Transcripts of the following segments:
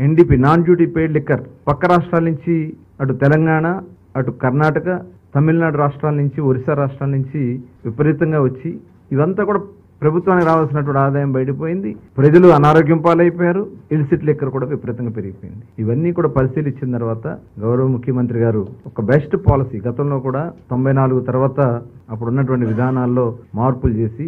NDP non duty paid liquor పక్క రాష్ట్రాల నుంచి అటు తెలంగాణ, అటు కర్ణాటక, తమిళనాడు రాష్ట్రాల నుంచి, ఒరిస్సా రాష్ట్రాల నుంచి విపరీతంగా వచ్చి ఇవంతా కూడా ప్రభుత్వానికి రావాల్సినటువంటి ఆదాయం బయటపోయింది. ప్రజలు అనారోగ్యం పాలైపోయారు. ఇల్సిట్ లిక్కర్ కూడా విపరీతంగా పెరిగిపోయింది. ఇవన్నీ కూడా పరిశీలించిన తర్వాత గౌరవ ముఖ్యమంత్రి గారు ఒక బెస్ట్ పాలసీ, గతంలో కూడా 94 తర్వాత అప్పుడు ఉన్నటువంటి విధానాల్లో మార్పులు చేసి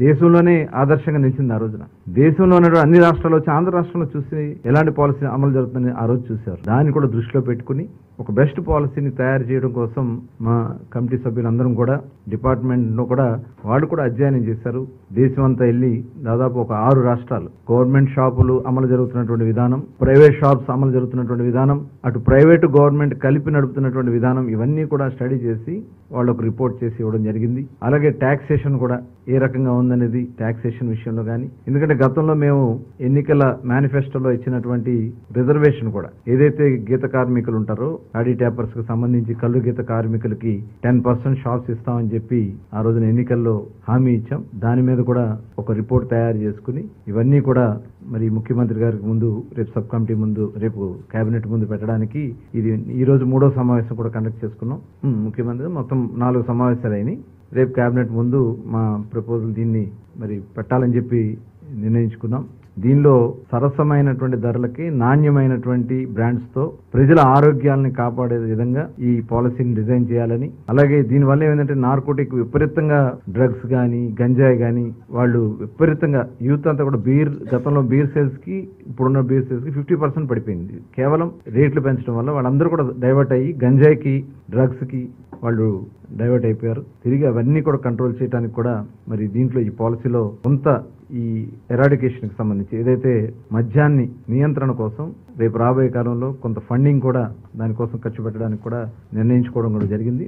దేశంలోనే ఆదర్శంగా నిలిచింది. ఆ రోజున దేశంలో ఉన్నటువంటి అన్ని రాష్ట్రాలు వచ్చి ఆంధ్ర రాష్ట్రంలో చూసి ఎలాంటి పాలసీ అమలు జరుగుతుందని ఆ రోజు చూశారు. దాన్ని కూడా దృష్టిలో పెట్టుకుని ఒక బెస్ట్ పాలసీని తయారు చేయడం కోసం మా కమిటీ సభ్యులందరం కూడా డిపార్ట్మెంట్లో కూడా వాళ్ళు కూడా అధ్యయనం చేశారు. దేశం అంతా వెళ్ళి దాదాపు ఒక 6 రాష్ట్రాలు గవర్నమెంట్ షాపులు అమలు జరుగుతున్నటువంటి విధానం, ప్రైవేట్ షాప్స్ అమలు జరుగుతున్నటువంటి విధానం, అటు ప్రైవేటు గవర్నమెంట్ కలిపి నడుపుతున్నటువంటి విధానం, ఇవన్నీ కూడా స్టడీ చేసి వాళ్ళకు రిపోర్ట్ చేసి ఇవ్వడం జరిగింది. అలాగే ట్యాక్సేషన్ కూడా ఏ రకంగా ఉందనేది ట్యాక్సేషన్ విషయంలో కానీ, ఎందుకంటే గతంలో మేము ఎన్నికల మేనిఫెస్టోలో ఇచ్చినటువంటి రిజర్వేషన్ కూడా ఏదైతే గీత కార్మికులు ఉంటారో ఆడి ట్యాపర్స్ కు సంబంధించి కళ్ళు గీత కార్మికులకి 10% షాప్స్ ఇస్తామని చెప్పి ఆ రోజున ఎన్నికల్లో హామీ ఇచ్చాం. దాని మీద కూడా ఒక రిపోర్ట్ తయారు చేసుకుని ఇవన్నీ కూడా మరి ముఖ్యమంత్రి గారికి ముందు రేపు సబ్ కమిటీ ముందు రేపు కేబినెట్ ముందు పెట్టడానికి ఇది ఈ రోజు 3వ సమావేశం కూడా కండక్ట్ చేసుకున్నాం. ముఖ్యమంత్రి మొత్తం 4 సమావేశాలు అయినాయి. రేపు కేబినెట్ ముందు మా ప్రపోజల్ దీన్ని మరి పెట్టాలని చెప్పి నిర్ణయించుకున్నాం. దీనిలో సరసమైనటువంటి ధరలకి నాణ్యమైనటువంటి బ్రాండ్స్ తో ప్రజల ఆరోగ్యాలని కాపాడే విధంగా ఈ పాలసీని డిజైన్ చేయాలని, అలాగే దీనివల్ల ఏమైందంటే నార్కోటిక్ విపరీతంగా డ్రగ్స్ కానీ గంజాయి కానీ వాళ్ళు విపరీతంగా యూత్ అంతా కూడా గతంలో బీర్ సేల్స్ కి ఇప్పుడున్న బీర్ సేల్స్ కి 50% పడిపోయింది. కేవలం రేట్లు పెంచడం వల్ల వాళ్ళందరూ కూడా డైవర్ట్ అయ్యి గంజాయికి డ్రగ్స్ కి వాళ్ళు డైవర్ట్ అయిపోయారు. తిరిగి అవన్నీ కూడా కంట్రోల్ చేయడానికి కూడా మరి దీంట్లో ఈ పాలసీలో కొంత ఈ ఎరాడికేషన్ కి సంబంధించి ఏదైతే మద్యాన్ని నియంత్రణ కోసం రేపు రాబోయే కాలంలో కొంత ఫండింగ్ కూడా దానికోసం ఖర్చు పెట్టడానికి కూడా నిర్ణయించుకోవడం కూడా జరిగింది.